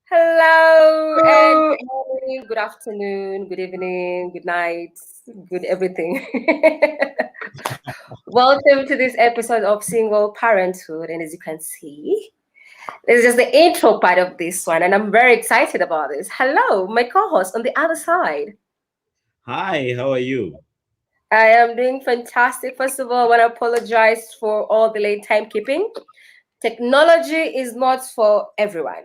Hello and good morning, good afternoon, good evening, good night, good everything. Welcome to this episode of Single Parenthood. And as you can see, this is just the intro part of this one, and I'm very excited about this. Hello, my co host on the other side. Hi, how are you? I am doing fantastic. First of all, I want to apologize for all the late timekeeping. Technology is not for everyone.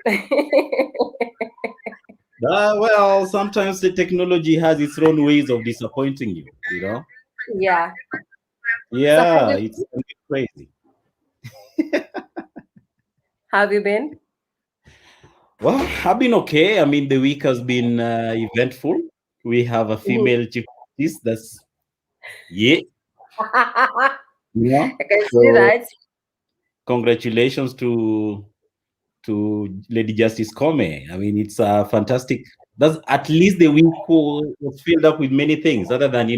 Well, sometimes the technology has its own ways of disappointing you. Yeah. So, Yeah, it's a bit crazy. how have you been? Well, I've been okay. I mean, the week has been eventful. We have a Mhm. female chief justice. That's yeah, I you know. can see So that. congratulations to Lady Justice Kome. I mean, it's fantastic. That's at least the week was filled up with many things, other than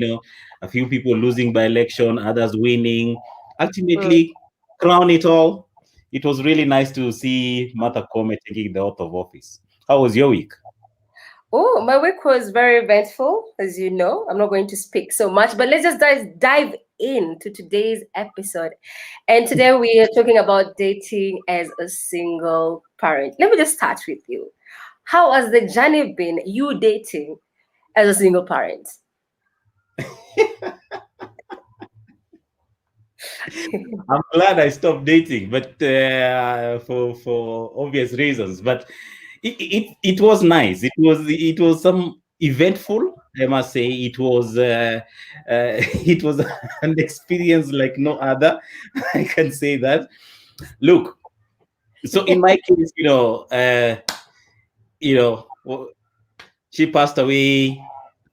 a few people losing by election, others winning. Mm. Ultimately, crown it all. It was really nice to see Martha Kome taking the oath of office. How was your week? Oh, my week was very eventful, as you know. I'm not going to speak so much, but let's just dive into today's episode. And today we are talking about dating as a single parent. Let me just start with you. How has the journey been, you dating as a single parent? I'm glad I stopped dating, but for obvious reasons. But it was nice. It was some eventful. I must say it was it was an experience like no other. I can say that. Look, so in my case, well, she passed away.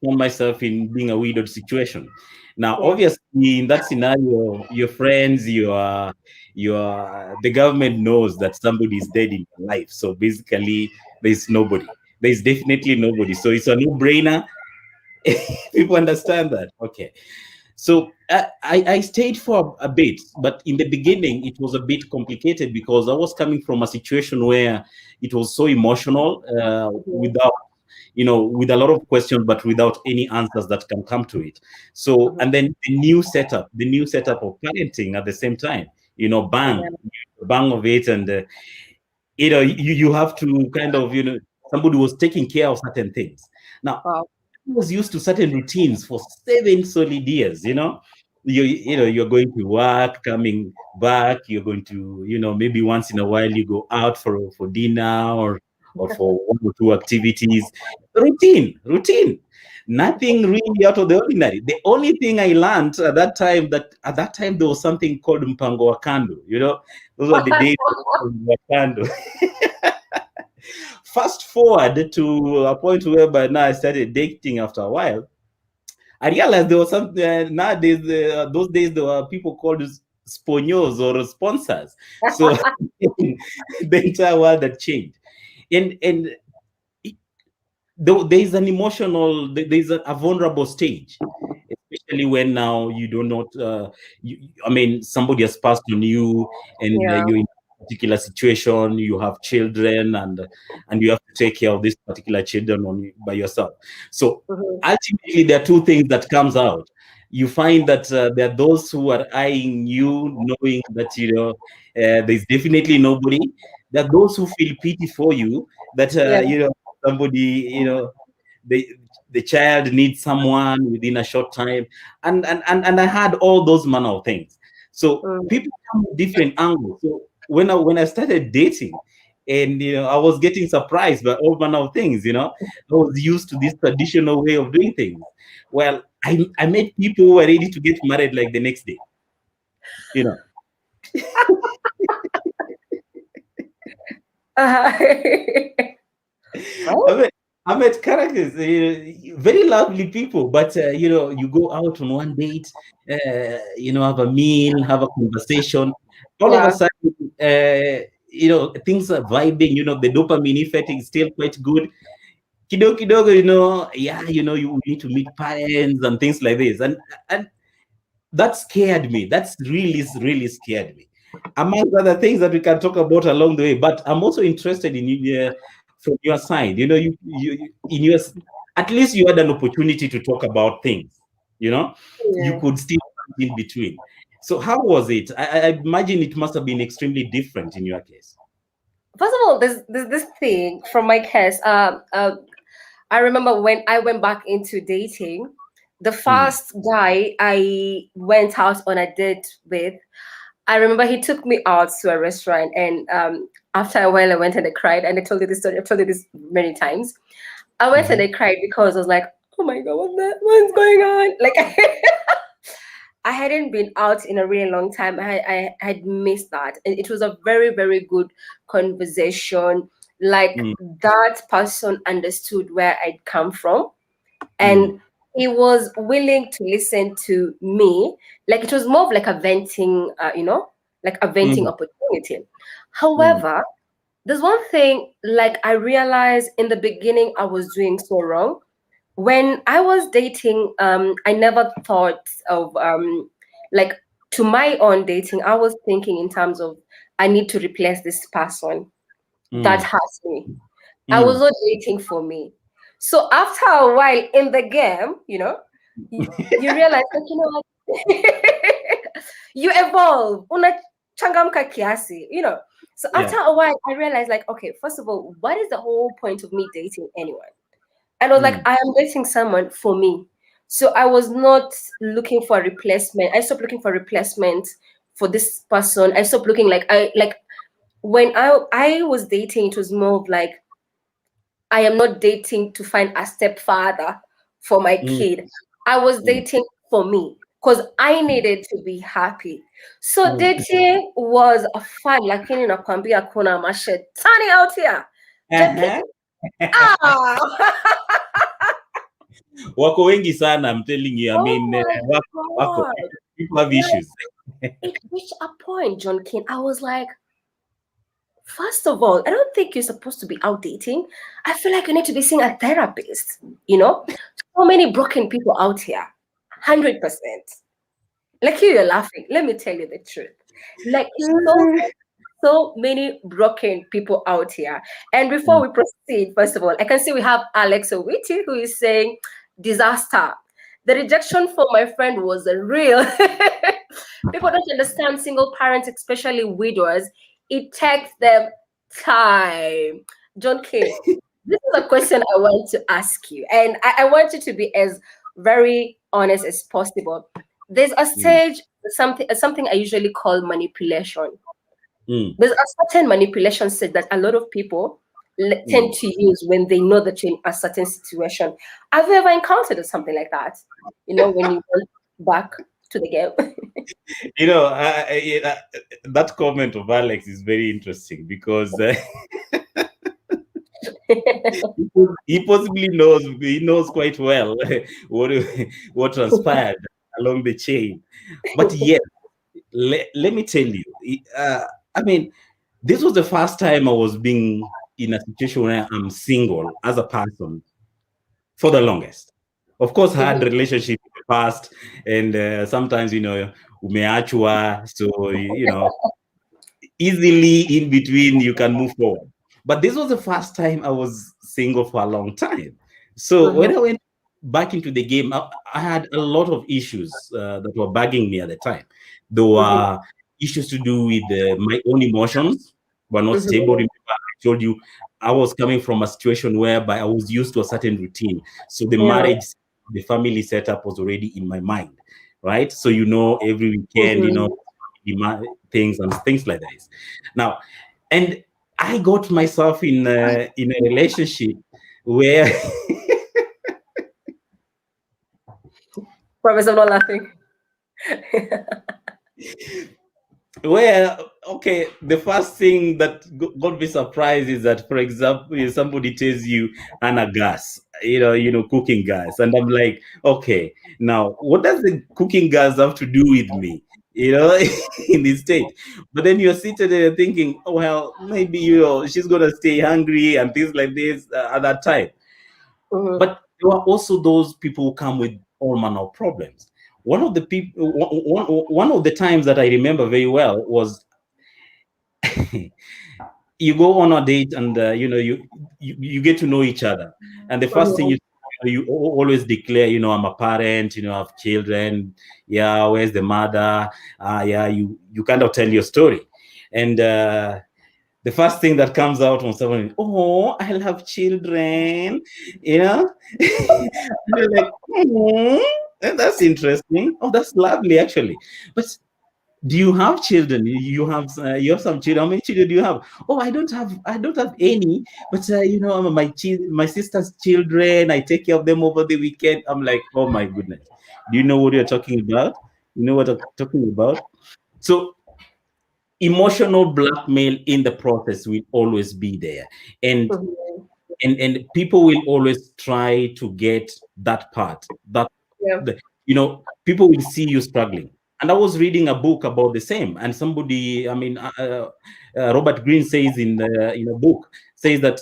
Found myself in being a widowed situation. Now, Yeah. obviously, in that scenario, your friends, your the government knows that somebody is dead in your life. So basically, there's nobody. There's definitely nobody. So it's a no-brainer. People understand that. Okay. So I stayed for a bit, but in the beginning it was a bit complicated because I was coming from a situation where it was so emotional, Mhm, without with a lot of questions, but without any answers that can come to it. So, mhm. and then the new setup of parenting at the same time, Yeah. bang of it, and you have to kind of somebody was taking care of certain things. Now Wow. was used to certain routines for 7 solid years. You're going to work, coming back, you're going to, maybe once in a while you go out for dinner or for one or two activities. Routine. Nothing really out of the ordinary. The only thing I learned at that time there was something called mpango wakando. Those are the days of mpango wakando. Fast forward to a point whereby now I started dating after a while. I realized there was some nowadays. Those days there were people called sponios or sponsors. So the entire world had changed, and there is an emotional, there's a vulnerable stage, especially when now you do not. I mean, somebody has passed on you, and Yeah. you're in a particular situation. You have children, and you have to take care of these particular children by yourself. So Mhm. ultimately, there are two things that comes out. You find that there are those who are eyeing you, knowing that there's definitely nobody. There are those who feel pity for you, that Yeah. somebody, the the child needs someone within a short time, and I had all those manner of things. So Mm. people come with different angles. So when I started dating, and I was getting surprised by all manner of things. I was used to this traditional way of doing things. Well, I met people who were ready to get married like the next day. you know I Well, met, I met characters, very lovely people, but you go out on one date, have a meal, have a conversation. All of a yeah. sudden, things are vibing. The dopamine effect is still quite good. Kidogo, kidogo, yeah, you need to meet parents and things like this, and that scared me. That's really scared me. Among other things that we can talk about along the way, but I'm also interested in from your side? You in your, at least you had an opportunity to talk about things. You Yeah. could still in between. So how was it? I imagine it must have been extremely different in your case. First of all, there's this thing from my case. I remember when I went back into dating, the Mm, first guy I went out on a date with, I remember he took me out to a restaurant, and after a while, I went and I cried. And I told you this story. I've told you this many times. I went and mhm, I cried because I was like, "Oh my god, what's going on?" Like, I hadn't been out in a really long time. I had missed that, and it was a very very good conversation. Like mm, that person understood where I'd come from, mm, and he was willing to listen to me. Like it was more of like a venting, like a venting mm, opportunity. mm, However, there's one thing like I realized in the beginning I was doing so wrong. When I was dating, I never thought of like to my own dating. I was thinking in terms of I need to replace this person that mm, has me. I was mm. not dating for me. So after a while in the game, you realize that you evolve. Unachangamka kiasi, So Yeah. after a while, I realized like, okay, first of all, what is the whole point of me dating anyone? And I was like, Mm, I am dating someone for me. So I was not looking for a replacement. I stopped looking for a replacement for this person. I stopped looking like I like when I was dating, it was more of like I am not dating to find a stepfather for my mm, kid. I was mm, dating for me because I needed to be happy. So mm. dating was a fun, lakini nakwambia kuna mashetani out here. Junkie? Uh-huh. Ah! Wako wengi sana, I'm telling you. I Oh mean, my wako. God. People have Like, issues. it reached a point, John King. I was like, first of all, I don't think you're supposed to be out dating. I feel like you need to be seeing a therapist, So many broken people out here. 100%. Like you're laughing. Let me tell you the truth. Like so many broken people out here. And before Mm, we proceed, first of all, I can see we have Alex Owiti who is saying disaster. The rejection for my friend was real. People don't understand single parents, especially widows. It takes them time. John K, this is a question I want to ask you, and I want you to be as very honest as possible. There's a mm, stage, something I usually call manipulation. mm, There's a certain manipulation set that a lot of people tend mm. to use when they know that you're in a certain situation. Have you ever encountered something like that? When you went back to the game. That comment of Alex is very interesting because he possibly knows quite well what what transpired along the chain. But yes, let me tell you, I mean, this was the first time I was being in a situation where I'm single as a person for the longest. Of course, I had Mhm, relationship in the past, and sometimes umeachwa, so easily in between you can move forward. But this was the first time I was single for a long time. So mhm, when I went back into the game, I had a lot of issues that were bugging me at the time. There mhm, were issues to do with my own emotions were not stable. mhm. Remember, I told you I was coming from a situation whereby I was used to a certain routine. So the Yeah. marriage, the family setup was already in my mind, right? So every weekend, Mhm. things and things like this. Now, and I got myself in a relationship where Promise I'm not laughing. okay, the first thing that got me surprised is that, for example, if somebody tells you Anna gas, cooking gas, and I'm like, okay, now what does the cooking gas have to do with me? In this state. But then you're sitting there thinking, oh, well, maybe she's gonna stay hungry and things like this at that time. Mhm, But there are also those people who come with all manner of problems. One of the people, one of the times that I remember very well was you go on a date and you get to know each other, and the first thing Mhm. always declare, I'm a parent, I have children. Yeah, where's the mother? Yeah, you kind of tell your story, and the first thing that comes out when someone is, oh, I love children, you know. You're like, that's interesting. Oh, that's lovely, actually. But do you have children? You have some children. How many children do you have? Oh, I don't have any. But my sister's children. I take care of them over the weekend. I'm like, oh my goodness. Do you know what you're talking about? You know what I'm talking about? So emotional blackmail in the process will always be there, and Mhm. people will always try to get that part, that Yeah. the, people will see you struggling. And I was reading a book about the same, and somebody, Robert Greene says in a book, says that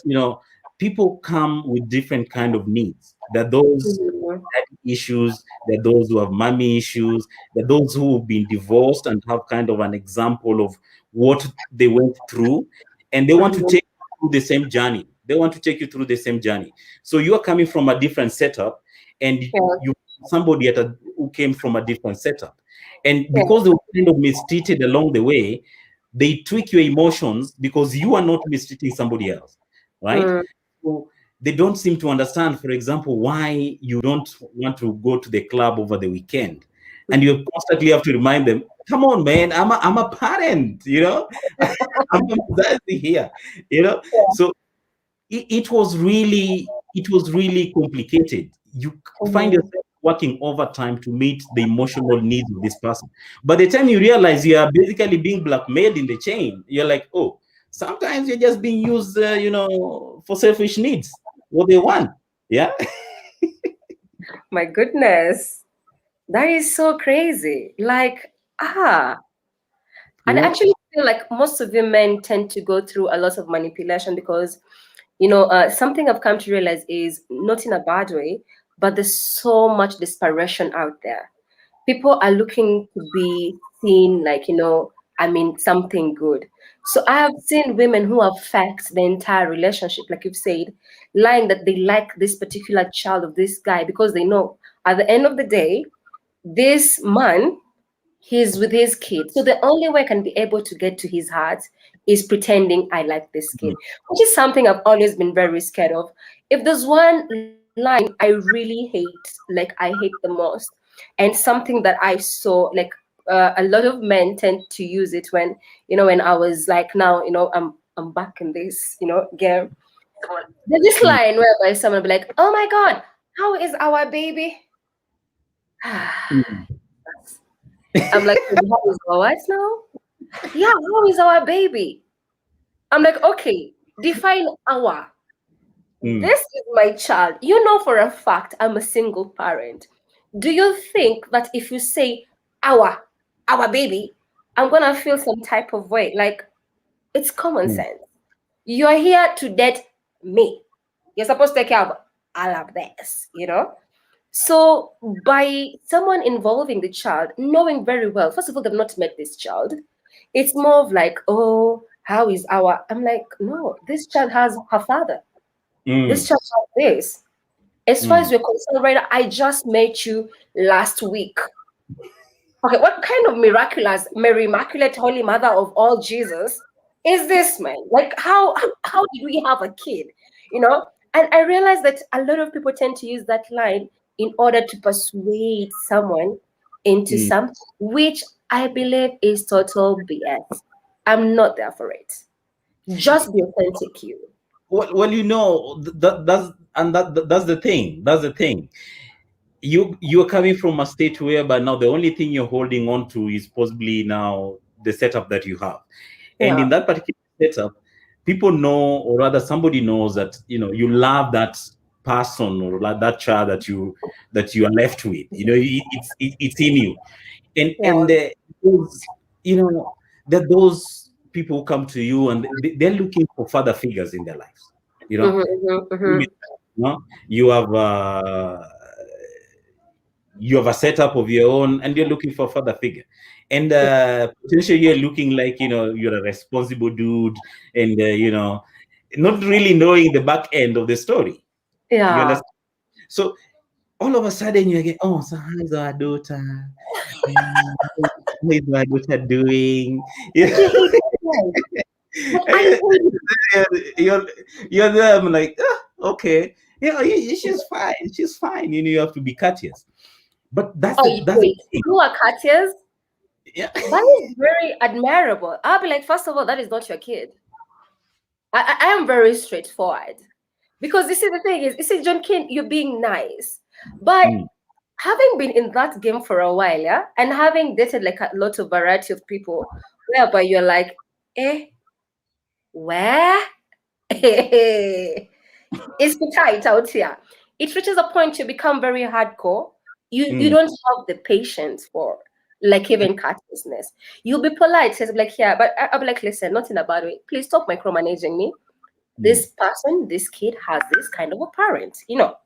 people come with different kind of needs. That those Mhm. daddy issues, there are those who have mommy issues, there are those who have been divorced and have kind of an example of what they went through, and they want to Mhm. take you through the same journey. They want to take you through the same journey. So you are coming from a different setup, and Yeah. you somebody who came from a different setup, and Yeah. because they were kind of mistreated along the way, they tweak your emotions because you are not mistreating somebody else, right? Mm. So they don't seem to understand, for example, why you don't want to go to the club over the weekend. And you constantly have to remind them, come on, man, I'm a parent, I'm embarrassing here, So it was really complicated. You find Mhm. yourself working overtime to meet the emotional needs of this person. By the time you realize you are basically being blackmailed in the chain, you're like, oh, sometimes you're just being used, for selfish needs, what they want. Yeah. My goodness. That is so crazy. Like, and I Yeah. actually feel like most of you men tend to go through a lot of manipulation because, something I've come to realize is not in a bad way, but there's so much desperation out there. People are looking to be seen like, something good. So I have seen women who have faked the entire relationship, like you've said, lying that they like this particular child of this guy because they know at the end of the day, this man, he's with his kid. So the only way I can be able to get to his heart is pretending I like this kid, which is something I've always been very scared of. If there's one line I really hate, like I hate the most, and something that I saw, like a lot of men tend to use it when, when I was like, now, I'm back in this, game. There's this Mm, line whereby someone will be like, "Oh my God, how is our baby?" mm, I'm like, "How is our what now?" Yeah, how is our baby? I'm like, okay, define our. mm, This is my child. You know for a fact I'm a single parent. Do you think that if you say our, our baby, I'm gonna feel some type of way? Like, it's common mm, sense. You're here to date me. You're supposed to take care of all of this. So by someone involving the child, knowing very well, first of all, they've not met this child. It's more of like, oh, how is our? I'm like, no, this child has her father. This mm, child has this. As far as mm, we're concerned, right, I just met you last week. Okay, what kind of miraculous, Mary Immaculate Holy Mother of all Jesus is this, man? Like, how did we have a kid? You know? And I realized that a lot of people tend to use that line in order to persuade someone into mm. something, which I believe is total BS. I'm not there for it. Just be authentic, you. Well, that's the thing. That's the thing. You're coming from a state whereby now the only thing you're holding on to is possibly now the setup that you have, and Yeah. in that particular setup, people know, or rather somebody knows, that you love that person or like that child that you are left with. It's in you, Yeah. and those, you know that those people who come to you and they're looking for father figures in their lives. you know Mm-hmm, you mm-hmm, know you have a setup of your own, and you're looking for a father figure, and potentially you're looking like you're a responsible dude, and not really knowing the back end of the story. You Yeah. understand? So all of a sudden you get, oh, so how's our daughter? Yeah, how is my daughter doing? But Yeah. you hate it. But I hate it. you're you're there. I'm like, okay, yeah, she's fine. She's fine. You have to be courteous. But Oh, that's the wait. thing. You are Katya's? Yeah. That is very admirable. I'll be like, first of all, that is not your kid. I am very straightforward. Because this is the thing is, you see, John King, you're being nice. But Mm, having been in that game for a while, yeah, and having dated like a lot of variety of people, whereby you're like, eh, where? It's too tight out here. It reaches a point you become very hardcore. You mm, don't have the patience for like even courteousness. You'll be polite, says like, yeah, but I'll be like, listen, not in a bad way. Please stop micromanaging me. mm. This person, this kid has this kind of a parent, you know.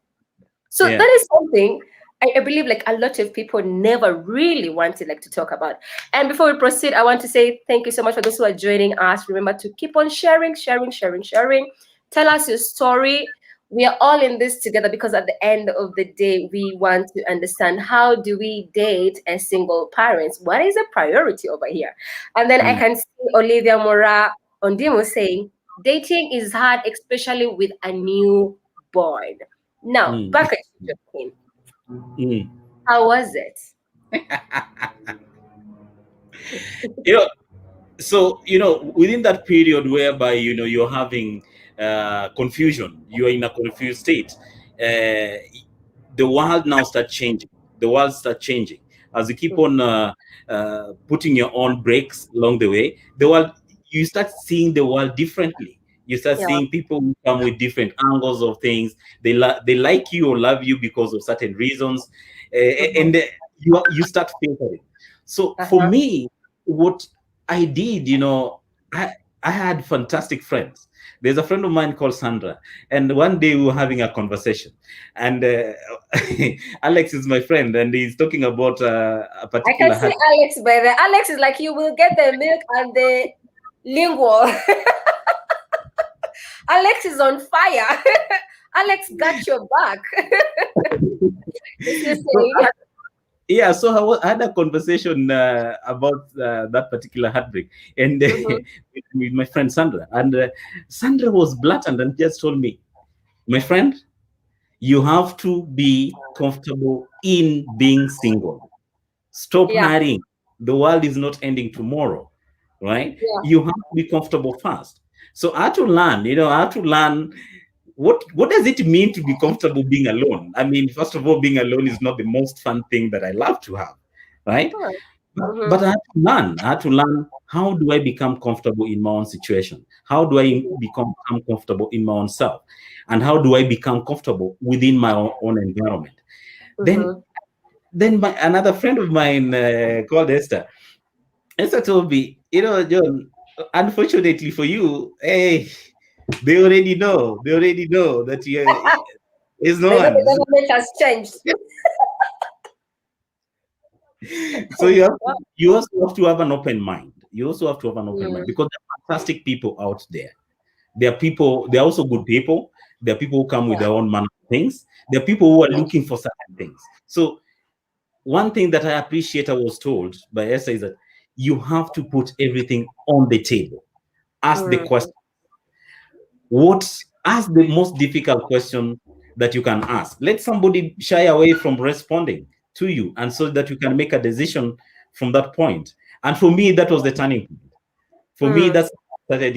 So Yeah. that is something I believe like a lot of people never really wanted like to talk about. And before we proceed, I want to say thank you so much for those who are joining us. Remember to keep on sharing, sharing, sharing, sharing. Tell us your story. We are all in this together because at the end of the day, we want to understand how do we date as single parents? What is the priority over here? And then I Mm, can see Olivia Mora Ondimo saying dating is hard, especially with a newborn. Now, mm, back at you, Joaquin. mm. How was it? You know, so within that period whereby you're having confusion, you're in a confused state. uh, the world now start changing. The world start changing as you keep on putting your own breaks along the way. The world, you start seeing the world differently. You start Yeah. seeing people who come with different angles of things. They like you or love you because of certain reasons, Mm-hmm. and you start filtering. So for Uh-huh. me, what I did, I I had fantastic friends. There's a friend of mine called Sandra, and one day we were having a conversation, and Alex is my friend, and he's talking about a I can particular see hat. Alex by there. Alex is like, you will get the milk and the lingual. Alex is on fire. Alex got your back. Yes, you're So saying. yeah, so I had a conversation about that particular heartbreak, and Mm-hmm. with my friend Sandra, and Sandra was blatant and just told me, my friend, you have to be comfortable in being single. Stop Yeah. hurrying. The world is not ending tomorrow, right? Yeah. You have to be comfortable first. So I had to learn, I had to learn what does it mean to be comfortable being alone. I mean, first of all, being alone is not the most fun thing that I love to have, right? Mm-hmm. But I had to learn. I had to learn, how do I become comfortable in my own situation? How do I become comfortable in my own self? And how do I become comfortable within my own environment? Then, Mm-hmm. another friend of mine called Esther. Esther told me, John, unfortunately for you, hey, they already know. They already know that is no They know one. the government has changed. So you also have to have an open mind. You also have to have an open mind, Mm. because there are fantastic people out there. There are people. There are also good people. There are people who come with Yeah. their own manner of things. There are people who are looking for certain things. So one thing that I appreciate, I was told by Esther, is that you have to put everything on the table. Ask the Mm. question. What Ask the most difficult question that you can ask. Let somebody shy away from responding to you, and so that you can make a decision from that point. And for me, that was the turning point. For me, Mm. that's started,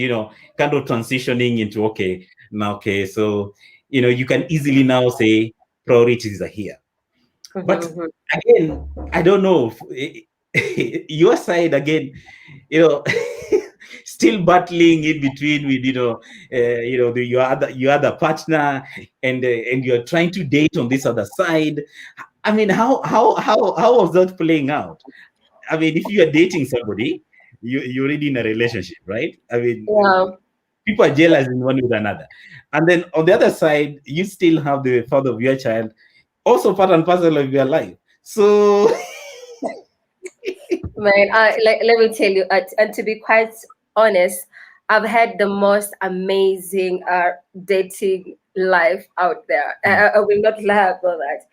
kind of transitioning into, okay, now, okay, so you can easily now say priorities are here. But Mm-hmm. again, I don't know your side again, you know still battling in between with your other partner, and you're trying to date on this other side. I mean, how was that playing out? I mean, if you are dating somebody, you're already in a relationship, right? I mean, Yeah. people are jealous in one with another, and then on the other side, you still have the father of your child, also part and parcel of your life. So Man, let me tell you, and to be quite honest, I've had the most amazing dating life out there. Mm, I will not lie about that.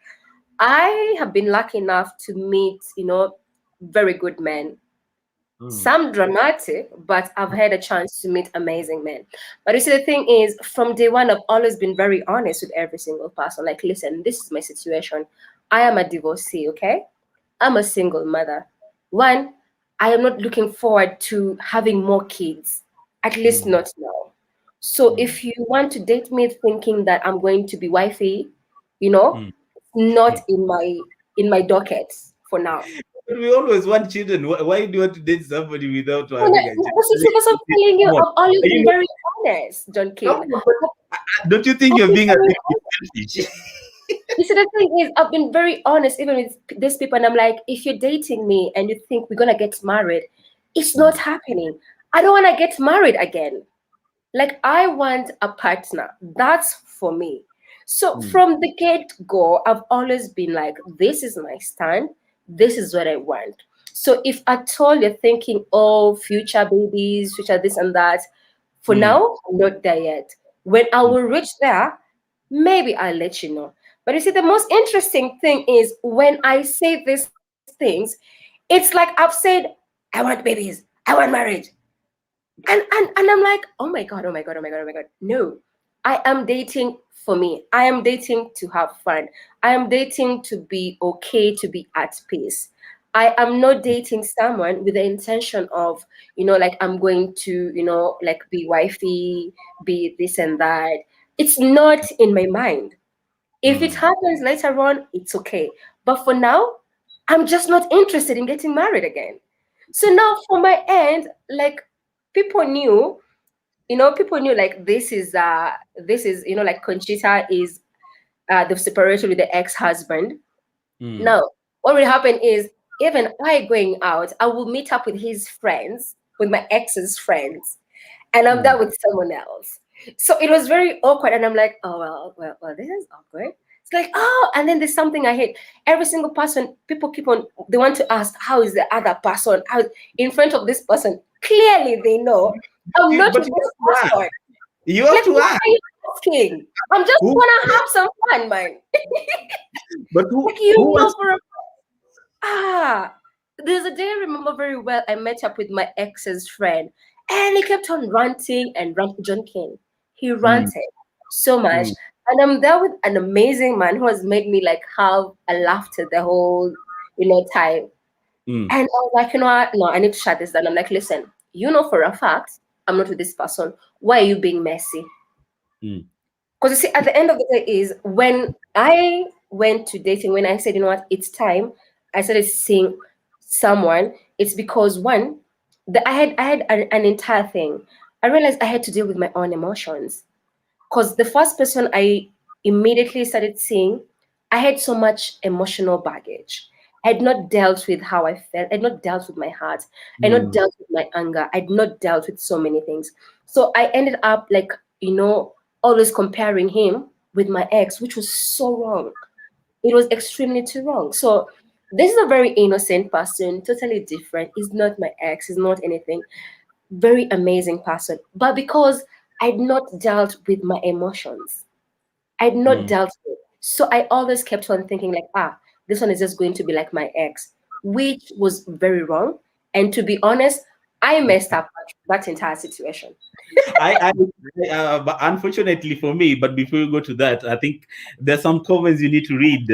I have been lucky enough to meet, very good men. mm, Some dramatic, but I've had a chance to meet amazing men. But you see, the thing is, from day one, I've always been very honest with every single person. Like, listen, this is my situation. I am a divorcee, okay? I'm a single mother. One, I am not looking forward to having more kids, at least mm, not now. So mm, if you want to date me thinking that I'm going to be wifey, you know, mm. not in my docket for now. But we always want children. Why do you want to date somebody without No, having a child? because I'm telling you, Come on. I've always Are been you very honest, John not, King. come on, but don't you think I've you're been being a very little bit selfish? You see, the thing is, I've been very honest, even with these people, and I'm like, if you're dating me and you think we're gonna get married, it's not Mm, happening. I don't wanna get married again. Like, I want a partner. That's for me. So mm, from the get go, I've always been like, this is my stand. This is what I want. So if at all you're thinking, oh, future babies, future this and that, for mm, now, I'm not there yet. When I mm, will reach there, maybe I'll let you know. But you see, the most interesting thing is when I say these things, it's like I've said, I want babies, I want marriage. And I'm like, oh my god, oh my god, oh my god, oh my god. No. I am dating for me. I am dating to have fun. I am dating to be okay, to be at peace. I am not dating someone with the intention of, like I'm going to, like be wifey, be this and that. It's not in my mind. If it mm, happens later on, it's okay. But for now, I'm just not interested in getting married again. So now for my end, like people knew, people knew like this is, like Conchita is the separated with the ex-husband. mm, Now, what will happen is even I going out, I will meet up with his friends, with my ex's friends, and I'm mm. there with someone else. So it was very awkward, and I'm like, oh well, this is awkward. It's like, oh, and then there's something I hate. Every single person, people keep on, they want to ask, how is the other person? How in front of this person? Clearly, they know I'm not But with you this have to ask. person. You have Like, to what ask. are you asking? I'm just Who? wanna have some fun, man. But Like, who wants? for a Ah, there's a day I remember very well. I met up with my ex's friend, and he kept on ranting and ranting. John King, he Mm, ranted so much, mm, and I'm there with an amazing man who has made me like have a laughter the whole, time. mm, And I was like, you know what? No, I need to shut this down. I'm like, listen, for a fact, I'm not with this person. Why are you being messy? mm, Because you see, at the end of the day, is when I went to dating, when I said, you know what, it's time, I started seeing someone. It's because one, I had an entire thing. I realized I had to deal with my own emotions. Because the first person I immediately started seeing, I had so much emotional baggage. I had not dealt with how I felt. I had not dealt with my heart. I had not mm, dealt with my anger. I had not dealt with so many things. So I ended up like, always comparing him with my ex, which was so wrong. It was extremely too wrong. So this is a very innocent person, totally different. He's not my ex. He's not anything. Very amazing person. But because I'd not dealt with my emotions, I'd not mm. dealt with. So I always kept on thinking like, this one is just going to be like my ex, which was very wrong. And to be honest, I messed up that entire situation. But unfortunately for me, but before we go to that, I think there's some comments you need to read.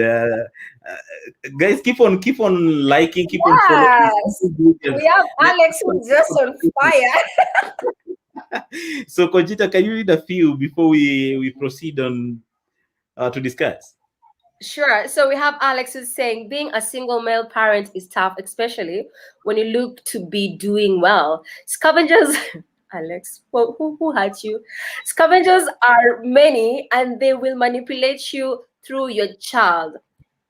Guys, keep on liking, keep on following. Yes, we have Alex who's just on fire. So, Conchita, can you read a few before we proceed on to discuss? Sure. So we have Alex who's saying being a single male parent is tough, especially when you look to be doing well. Scavengers, Alex, well, who hurt you? Scavengers are many and they will manipulate you through your child.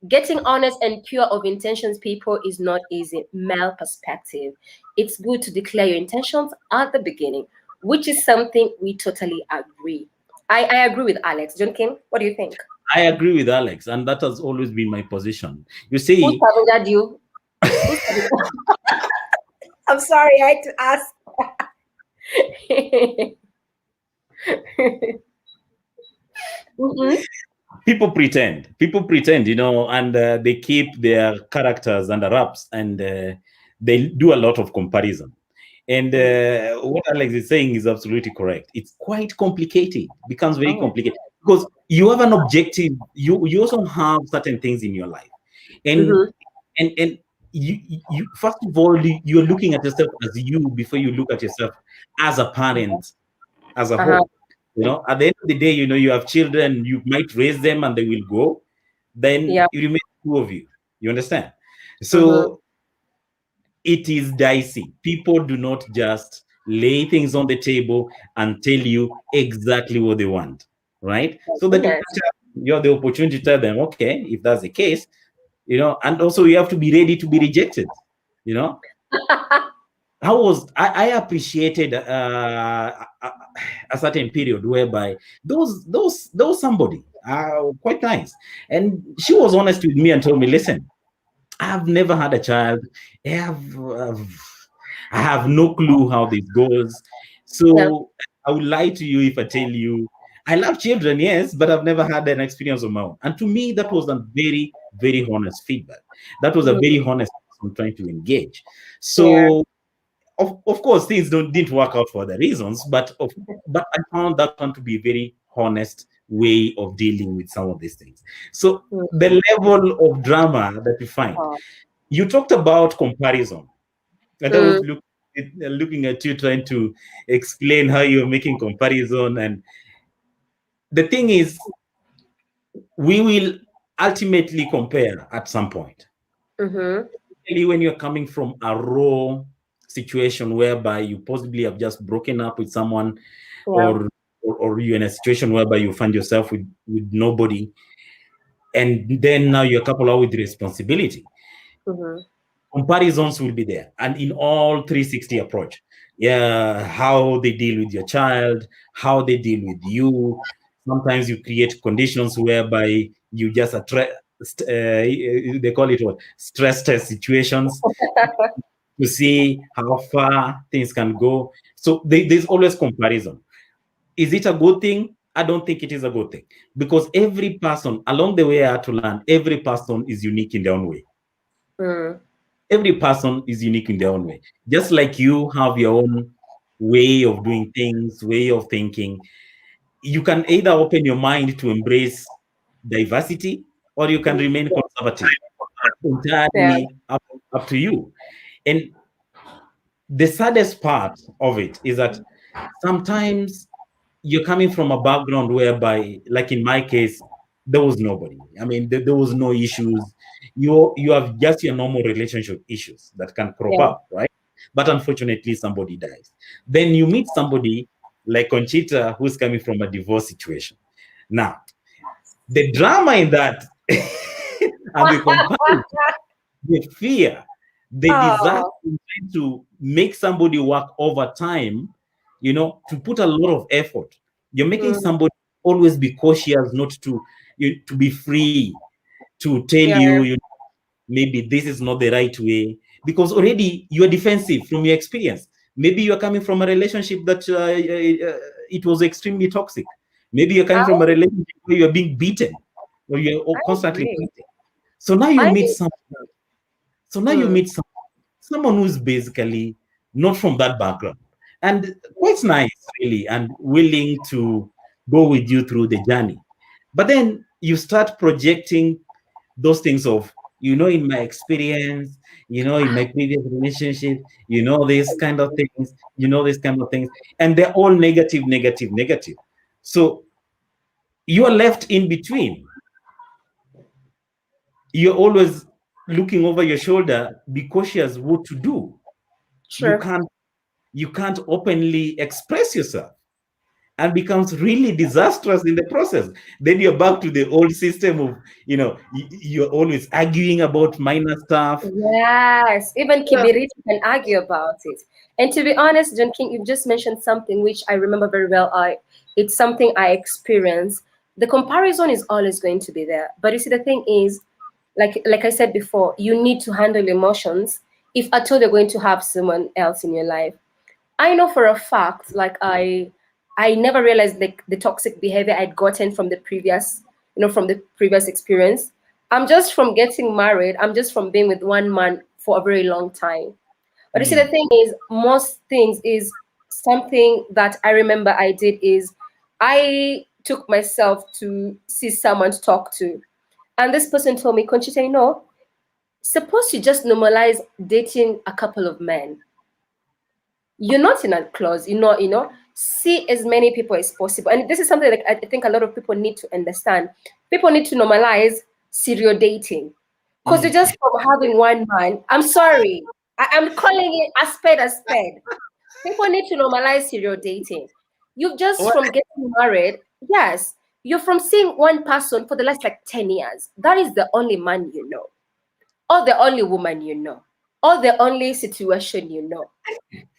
Getting honest and pure of intentions, people, is not easy. Male perspective. It's good to declare your intentions at the beginning, which is something we totally agree. I agree with Alex. John King, what do you think? I agree with Alex, and that has always been my position. You Who see, scavengered you? Who scavengered? I'm sorry, I had to ask. Mm-hmm. People pretend, and they keep their characters under wraps, and they do a lot of comparison. And what Alex is saying is absolutely correct. It's quite complicated, becomes very Oh. complicated, because you have an objective. You also have certain things in your life, and Mm-hmm. and you first of all, you're looking at yourself as you before you look at yourself as a parent, as a Uh-huh. whole. At the end of the day, you have children, you might raise them and they will go, then Yeah. it remains two of you. You understand? Mm-hmm. So it is dicey. People do not just lay things on the table and tell you exactly what they want, right? My So that goodness. you have the opportunity to tell them, okay, if that's the case, and also you have to be ready to be rejected. You know, I appreciated a certain period whereby those somebody quite nice, and she was honest with me and told me, listen, I've never had a child. I I have no clue how this goes. Yeah. So I would lie to you if I tell you I love children, yes, but I've never had an experience of my own. And to me, that was a very, very honest feedback. That was a very Mm-hmm. honest person trying to engage. Yeah. So of course things didn't work out for other reasons, but I found that one to be a very honest way of dealing with some of these things. So Mm-hmm. the level of drama that you find, Oh. you talked about comparison, and I was Mm. looking at you trying to explain how you're making comparison. And the thing is, we will ultimately compare at some point. Mm-hmm. Especially when you're coming from a raw situation whereby you possibly have just broken up with someone, Yeah. or you're in a situation whereby you find yourself with nobody, and then now you're coupled up with responsibility. Mm-hmm. Comparisons will be there, and in all 360 approach. Yeah, how they deal with your child, how they deal with you. Sometimes you create conditions whereby you just attract, they call it what, stress test situations, to see how far things can go. So there's always comparison. Is it a good thing? I don't think it is a good thing, because every person along the way I had to learn, every person is unique in their own way. Mm. Every person is unique in their own way. Just like you have your own way of doing things, way of thinking, you can either open your mind to embrace diversity, or you can remain conservative. Yeah. Entirely up to you. And the saddest part of it is that sometimes you're coming from a background whereby, like in my case, there was nobody. I mean, there was no issues. You have just your normal relationship issues that can crop Yeah. up, right? But unfortunately, somebody dies. Then you meet somebody like Conchita, who's coming from a divorce situation. Now, the drama in that and the comparison, the fear, the desire Oh. to make somebody work overtime, to put a lot of effort. You're making Mm. somebody always be cautious, not to be free, to tell Yeah. you, maybe this is not the right way, because already you are defensive from your experience. Maybe you are coming from a relationship that it was extremely toxic. Maybe you're I coming from a relationship where you're being beaten, or I you're constantly agree. fighting. So now you I meet think. some so now you Mm. meet someone who's basically not from that background, and quite nice, really, and willing to go with you through the journey. But then you start projecting those things of, in my experience, in my previous relationship, these kind of things, these kind of things, and they're all negative, negative, negative. So you are left in between. You're always looking over your shoulder, be cautious what to do. You True. can't you can't openly express yourself, and becomes really disastrous in the process. Then you're back to the old system of, you're always arguing about minor stuff. Yes, even Kibiriti can argue about it. And to be honest, John King, you've just mentioned something which I remember very well. It's something I experienced. The comparison is always going to be there. But you see, the thing is, like I said before, you need to handle emotions if at all you're going to have someone else in your life. I know for a fact, like I never realized like the toxic behavior I'd gotten from the previous, from the previous experience. I'm just from getting married. I'm just from being with one man for a very long time. But you see, the Mm. thing is, most things is something that I remember I did is I took myself to see someone to talk to. And this person told me, Conchita, suppose you just normalize dating a couple of men. You're not in a clause, see as many people as possible. And this is something like I think a lot of people need to understand. People need to normalize serial dating. Because you're Mm. just from having one man. I'm sorry. I'm calling it a spade a spade. People need to normalize serial dating. You've just What? from getting married, yes, you're from seeing one person for the last like 10 years. That is the only man you know, or the only woman you know, or the only situation you know.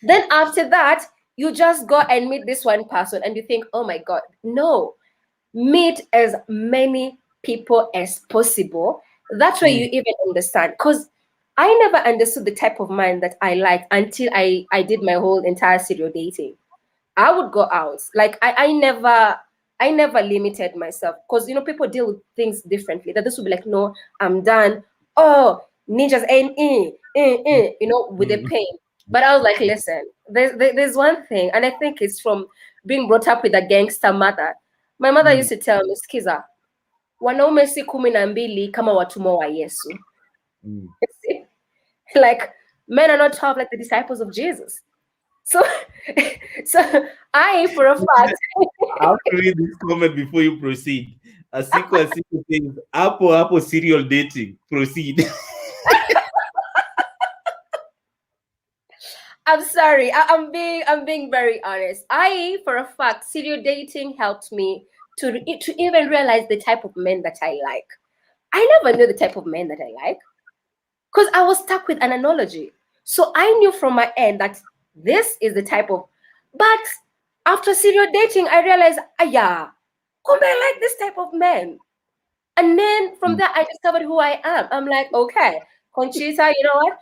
Then after that, you just go and meet this one person and you think, oh my God, no, meet as many people as possible. That's where you Mm. even understand. Because I never understood the type of man that I like until I did my whole entire serial dating. I would go out. Like I never limited myself because people deal with things differently. That this would be like, no, I'm done. Oh, ninjas ain't with the Mm. pain. But I was like, listen, there's one thing, and I think it's from being brought up with a gangster mother. My mother Mm. used to tell me, Skiza, wanaume si 12 kama watumwa wa Yesu. Mm. Like men are not tough like the disciples of Jesus. So, so I, for a fact, I have to read this comment before you proceed. Asiko says, Apple serial dating. Proceed. I'm sorry. I'm being very honest. I, for a fact, serial dating helped me to even realize the type of men that I like. I never knew the type of men that I like because I was stuck with an analogy. So I knew from my end that this is the type of. But after serial dating, I realized, ah, yeah, come I like this type of men. And then from Mm. there, I discovered who I am. I'm like, okay, Conchita, you know what?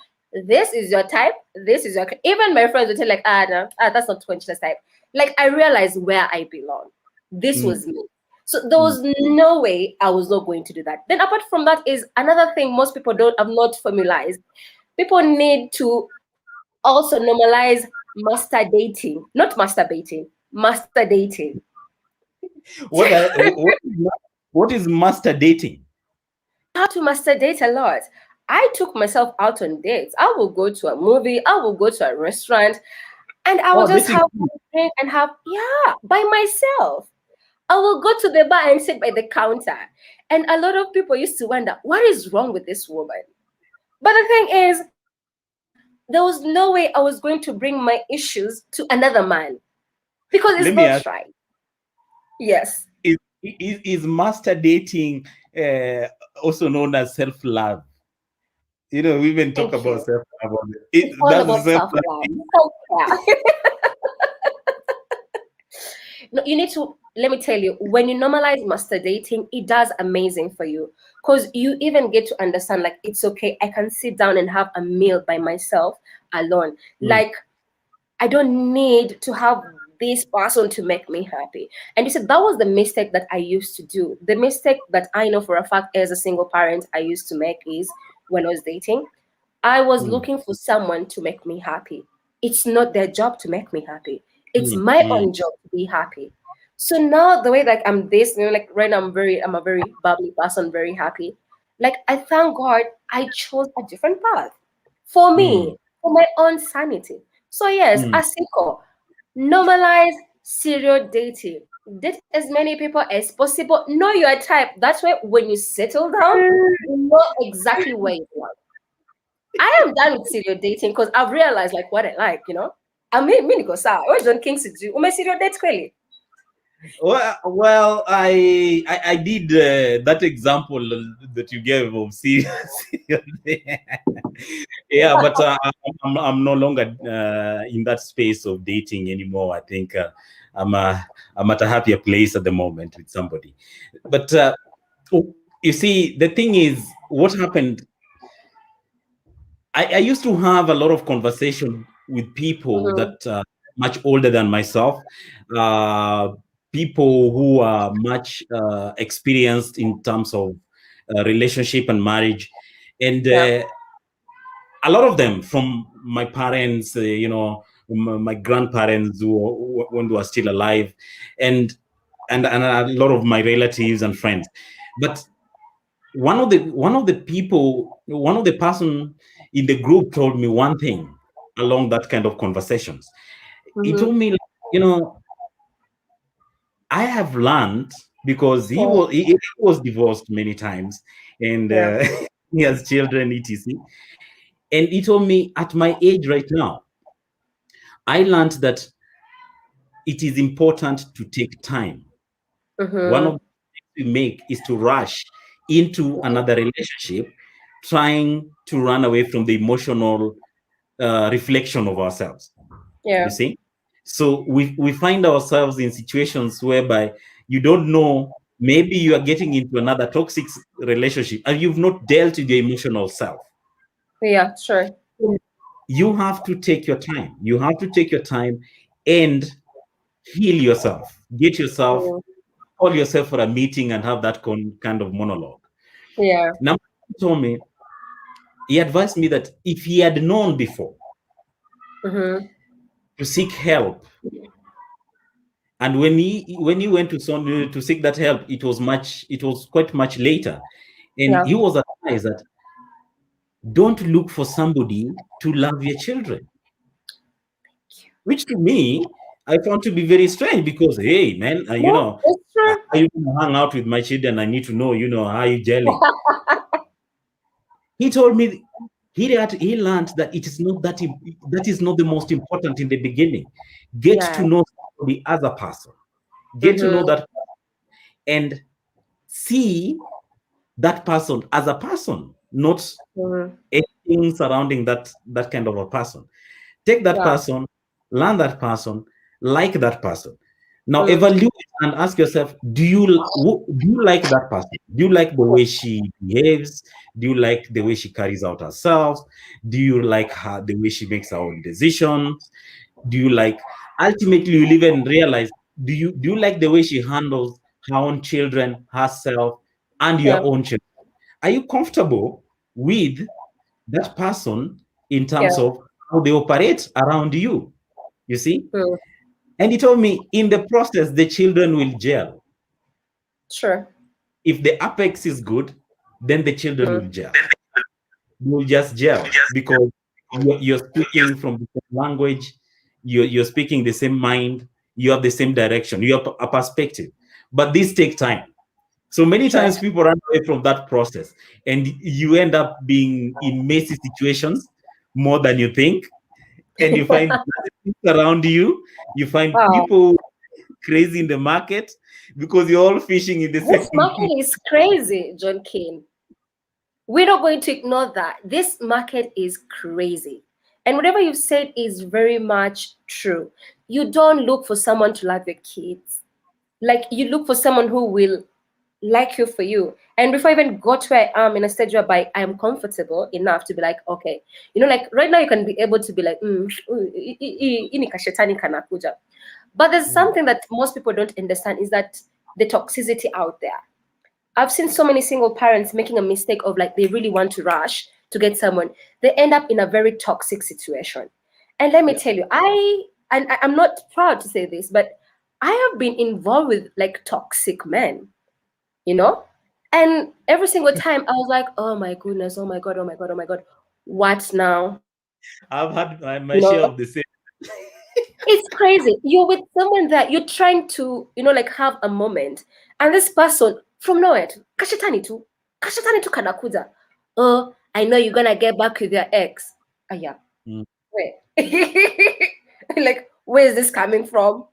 This is your type. This is your. Even my friends would tell like, no, that's not Conchita's type. Like I realized where I belong. This Mm. was me. So there Mm. was no way I was not going to do that. Then apart from that is another thing most people don't have not formalized. People need to also normalize master dating, not masturbating, master dating. What, what is master dating? You have to master date a lot. I took myself out on dates. I will go to a movie, I will go to a restaurant, and I will Oh, just dating. have a drink and have, yeah, by myself. I will go to the bar and sit by the counter. And a lot of people used to wonder, what is wrong with this woman? But the thing is, there was no way I was going to bring my issues to another man because it's not Let right. me ask, Yes, is master dating also known as self-love? Women talk thank about you. self-love. It's all That's about self self-love. love. No, you need to let me tell you, when you normalize master dating, it does amazing for you because you even get to understand like it's okay. I can sit down and have a meal by myself alone. Mm. Like I don't need to have this person to make me happy. And you said that was the mistake that I used to do. The mistake that I know for a fact as a single parent I used to make is when I was dating, I was Mm. looking for someone to make me happy. It's not their job to make me happy. It's Mm. my Mm. own job to be happy. So now the way like I'm this, like right now I'm a very bubbly person, very happy. Like I thank God I chose a different path for Mm. me, for my own sanity. So yes, Mm. Asiko, normalize serial dating. Date as many people as possible. Know your type. That's why when you settle down, you know exactly where you want. I am done with serial dating because I've realized like what I like. I mean, go sa. What John King to do? Ume serial date clearly. Well, I did that example that you gave of serious. Yeah, but I'm no longer in that space of dating anymore. I think I'm I'm at a happier place at the moment with somebody. But you see, the thing is, what happened? I used to have a lot of conversation with people Mm-hmm. that much older than myself, uh, people who are much experienced in terms of relationship and marriage, and Yeah. a lot of them from my parents, my grandparents when they were still alive, and and a lot of my relatives and friends. But one of the person in the group told me one thing along that kind of conversations. He Mm-hmm. told me, I have learned, because he Yeah. was he was divorced many times, and Yeah. he has children, etc. And he told me, at my age right now, I learned that it is important to take time. One of Mm-hmm. the mistakes we make is to rush into another relationship, trying to run away from the emotional reflection of ourselves. You Yeah. see? So we find ourselves in situations whereby you don't know, maybe you are getting into another toxic relationship and you've not dealt with your emotional self. Yeah. Sure. You have to take your time. You have to take your time and heal yourself. Get yourself, Mm. call yourself for a meeting and have that kind of monologue. Yeah. Now, he told me, he advised me that if he had known before Mm-hmm. to seek help, and when he went to seek that help, it was quite much later, and Yeah. he was advised that don't look for somebody to love your children, which to me I found to be very strange, because hey man, No, it's true. I even hang out with my children. I need to know, how you gelling. He told me he learned that it is not that is not the most important in the beginning. Get Yeah. to know somebody as a person. Get to know Mm-hmm. that, and see that person as a person, not Mm-hmm. anything surrounding that kind of a person. Take that Yeah. person, learn that person, like that person. Now Mm. evaluate and ask yourself, do you like that person? Do you like the way she behaves? Do you like the way she carries out herself? Do you like her the way she makes her own decisions? Do you like, ultimately you'll even realize, do you like the way she handles her own children, herself, and your Yeah. own children? Are you comfortable with that person in Yeah. terms of how they operate around you? You see? Mm. And he told me, in the process, the children will gel. Sure. If the apex is good, then the children will Mm. gel. You will just gel, because you're speaking from the same language, you're speaking the same mind, you have the same direction, you have a perspective. But this takes time. So many Sure. times people run away from that process, and you end up being in messy situations more than you think. And you find around you, you find Wow. people crazy in the market, because you're all fishing in the This same. market is crazy, John Kane. We're not going to ignore that. This market is crazy. And whatever you've said is very much true. You don't look for someone to love your kids. Like you look for someone who will like you for you. And before I even got where I am in a stage whereby I am comfortable enough to be like, okay, like right now you can be able to be like, ini kashetani kanakuja. But there's Mm, something that most people don't understand is that the toxicity out there. I've seen so many single parents making a mistake of like they really want to rush to get someone. They end up in a very toxic situation. And let me yeah. tell you, I'm not proud to say this, but I have been involved with like toxic men, you know? And every single time I was like, oh my goodness, oh my God, oh my God, oh my God, what now? I've had my You share know, of the same. it's crazy. You're with someone that you're trying to, like have a moment, and this person from nowhere, kashetani tu kanakuza. Oh, I know you're gonna get back with your ex. Ah, yeah. Mm. Where? Like, where is this coming from?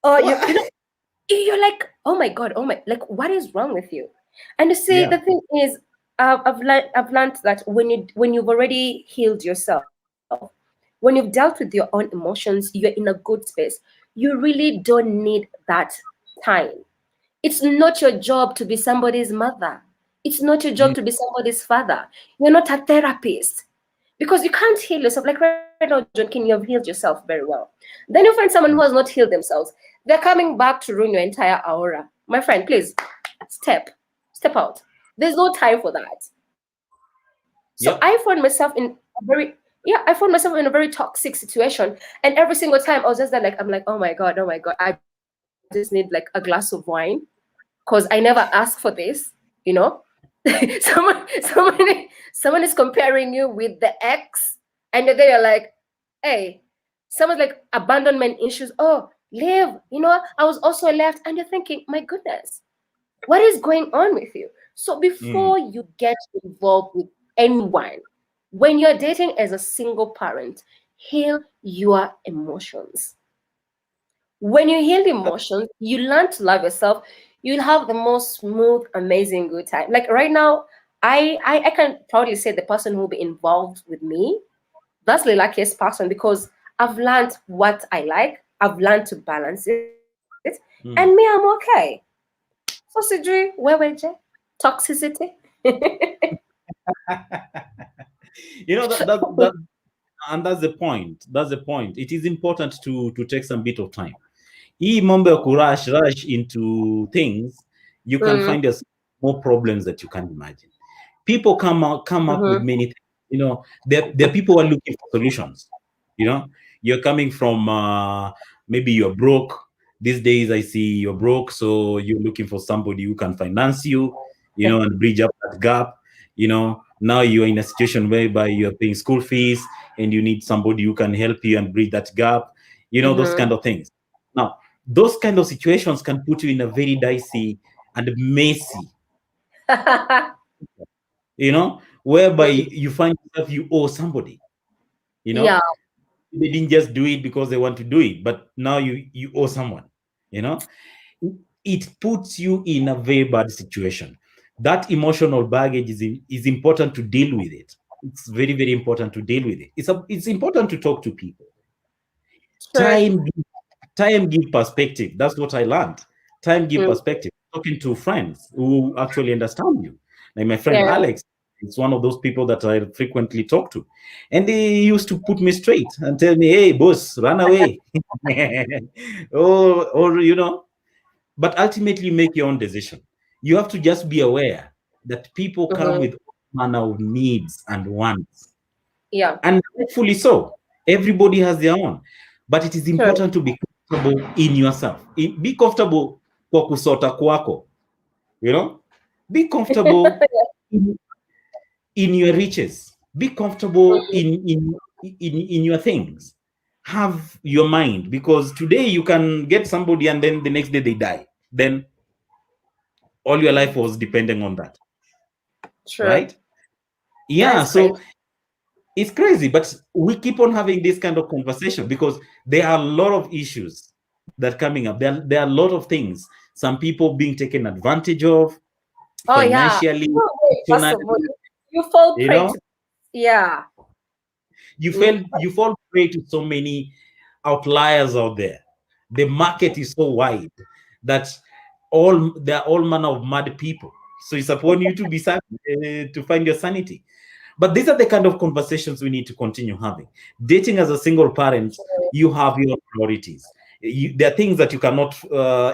Oh, What? you're like, oh my God, oh my, like, what is wrong with you? And you see, Yeah. the thing is, I've learned that when you've already healed yourself, when you've dealt with your own emotions, you're in a good space. You really don't need that time. It's not your job to be somebody's mother. It's not your job Mm. to be somebody's father. You're not a therapist. because you can't heal yourself. Like right now, John King, you have healed yourself very well. Then you find someone who has not healed themselves. They're coming back to ruin your entire aura. My friend, please step out. There's no time for that. So I found Yep. myself in a very, yeah, I found myself in a very toxic situation. And every single time I was just there, like, I'm like, oh my God, I just need like a glass of wine because I never asked for this, you know? Someone is comparing you with the ex, and then you're like, hey, someone's like abandonment issues. Oh, leave, I was also left. And you're thinking, my goodness, what is going on with you? So Mm. before you get involved with anyone, when you're dating as a single parent, heal your emotions. When you heal emotions, you learn to love yourself. You'll have the most smooth, amazing, good time. Like right now, I can proudly say the person who will be involved with me, that's the luckiest person because I've learned what I like. I've learned to balance it, and me, I'm Mm. okay. So Sidri, where were you? Toxicity. That and that's the point. That's the point. It is important to take some bit of time. Hii mambo ya rush into things, you can Mm, find yourself more problems that you can't imagine. People come up with mm-hmm, many things. There are people who are looking for solutions. You're coming from maybe you're broke. These days I see you're broke, so you're looking for somebody who can finance you, and bridge up that gap. Now you're in a situation whereby you're paying school fees and you need somebody who can help you and bridge that gap. Those mm-hmm. kind of things. Now, those kind of situations can put you in a very dicey and messy, whereby you find yourself you owe somebody. You Yeah, know, they didn't just do it because they want to do it, but now you owe someone. You know, it puts you in a very bad situation. That emotional baggage is important to deal with it. It's very, very important to deal with it. It's important to talk to people. sure. Time give perspective. That's what I learned. Time give Mm, perspective. Talking to friends who actually understand you, like my friend yeah. Alex. It's one of those people that I frequently talk to, and they used to put me straight and tell me, "Hey, boss, run away," or. But ultimately, you make your own decision. You have to just be aware that people come Mm-hmm. with all manner of needs and wants, Yeah, and rightfully so. Everybody has their own, but it is sure. important to be comfortable in yourself. Be comfortable kwa kusota kwako. You know, be comfortable in, in your riches. Be comfortable in your things. Have your mind, because today you can get somebody and then the next day they die. Then all your life was depending on that, True. right? That Yeah. is crazy. So it's crazy, but we keep on having this kind of conversation because there are a lot of issues that are coming up. There are a lot of things. Some people being taken advantage of Oh yeah. financially, No, wait, first of all, emotionally, you fall you prey know, to, yeah. Mm, you fall prey to so many outliers out there. The market is so wide that there are all manner of mad people. So it's upon you to to find your sanity. But these are the kind of conversations we need to continue having. Dating as a single parent, you have your priorities. There are things that you cannot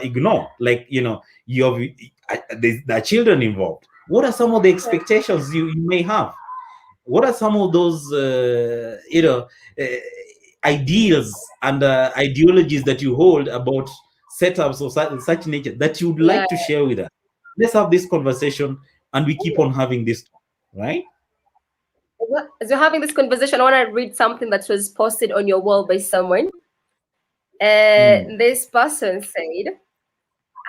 ignore, like you have there are children involved. What are some of the expectations you may have? What are some of those uh, ideals and ideologies that you hold about setups of such nature that you'd yeah. like to share with us? Let's have this conversation, and we keep on having this, right? As you're having this conversation, I want to read something that was posted on your wall by someone. Mm. This person said,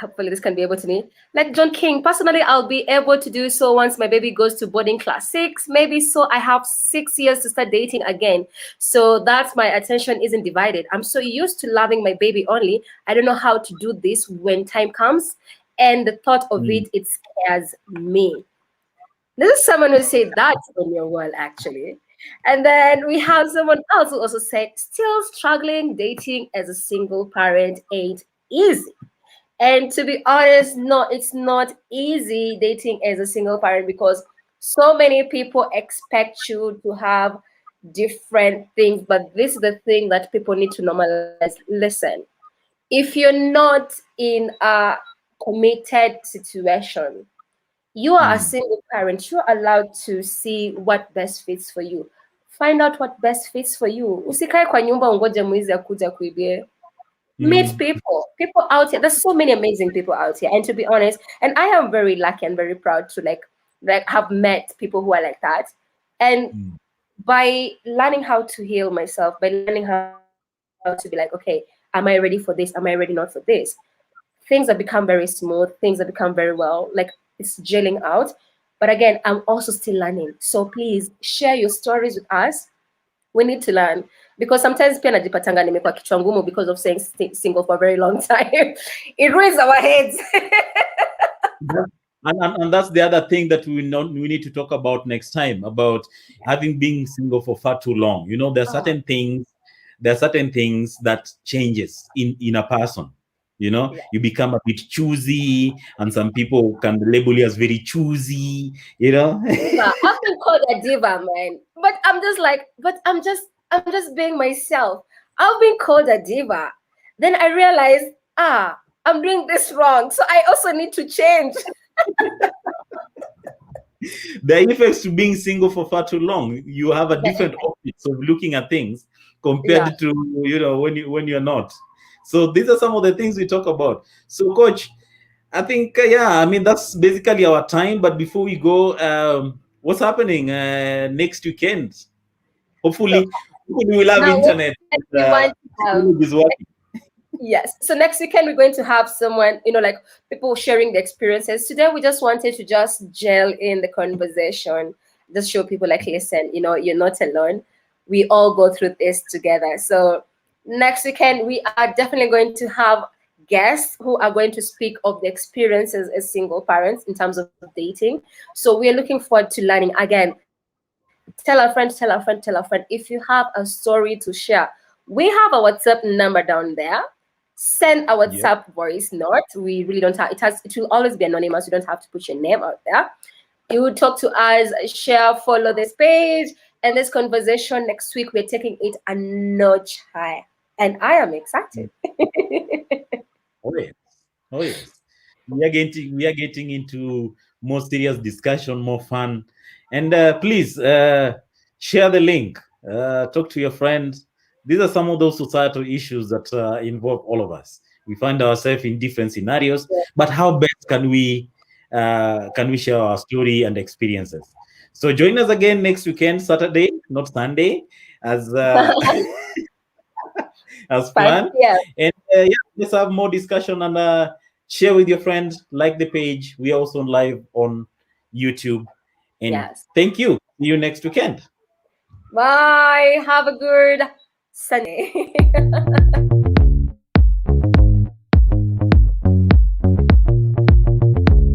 hopefully this can be able to me. Like John King, personally, I'll be able to do so once my baby goes to boarding class 6, maybe so I have 6 years to start dating again. So that's my attention isn't divided. I'm so used to loving my baby only. I don't know how to do this when time comes. And the thought of Mm. it scares me. This is someone who said that on your wall, actually. And then we have someone else who also said, still struggling dating as a single parent ain't easy. And to be honest, no, it's not easy dating as a single parent because so many people expect you to have different things, but this is the thing that people need to normalize. Listen, if you're not in a committed situation, you are a Mm, single parent, you're allowed to see what best fits for you. Find out what best fits for you. Usikae kwa nyumba ungoje mwizi akuja kuibie. Meet mm, people out here. There's so many amazing people out here. And to be honest, and I am very lucky and very proud to like have met people who are like that. And mm. by learning how to heal myself, by learning how to be like, okay, am I ready for this? Am I ready not for this? Things have become very smooth. Things have become very well. Like it's gelling out. But again, I'm also still learning. So please share your stories with us. We need to learn because sometimes pia najipatanga nimekuwa kichwa ngumu because of saying single for a very long time. It ruins our heads. And that's the other thing that we need to talk about next time, about having been single for far too long. Oh, There are certain things that changes in a person. yeah. You become a bit choosy, and some people can label you as very choosy. Diva. I've been called a diva, man. But I'm just like, but I'm just being myself. I've been called a diva. Then I realized, I'm doing this wrong. So I also need to change. The effects to being single for far too long. You have a different optics of looking at things Yeah. compared to when you're not. So these are some of the things we talk about. So, Coach, I think yeah, I mean that's basically our time. But before we go, what's happening next weekend? So Hopefully we'll have now next internet. weekend we want to have Technology is working. yes. So next weekend we're going to have someone, like people sharing the experiences. Today we just wanted to just gel in the conversation, just show people like, listen, you're not alone. We all go through this together. So next weekend we are definitely going to have guests who are going to speak of the experiences as single parents in terms of dating. So we are looking forward to learning again. Tell a friend, tell a friend, tell a friend. If you have a story to share, we have a WhatsApp number down there. Send a WhatsApp Yep. voice note. We really don't have it will always be anonymous. You don't have to put your name out there. You would talk to us, share, follow this page, and this conversation next week. We're taking it a notch higher. And I am excited. Oh yes. Oh yes. We are getting into more serious discussion, more fun. And please share the link. Talk to your friends. These are some of those societal issues that involve all of us. We find ourselves in different scenarios, but how best can we share our story and experiences? So join us again next weekend, Saturday, not Sunday, as as 5 planned. p.m. And yeah, let's have more discussion and share with your friends, like the page. We are also live on YouTube. And Yes. thank you. See you next weekend. Bye. Have a good Sunday.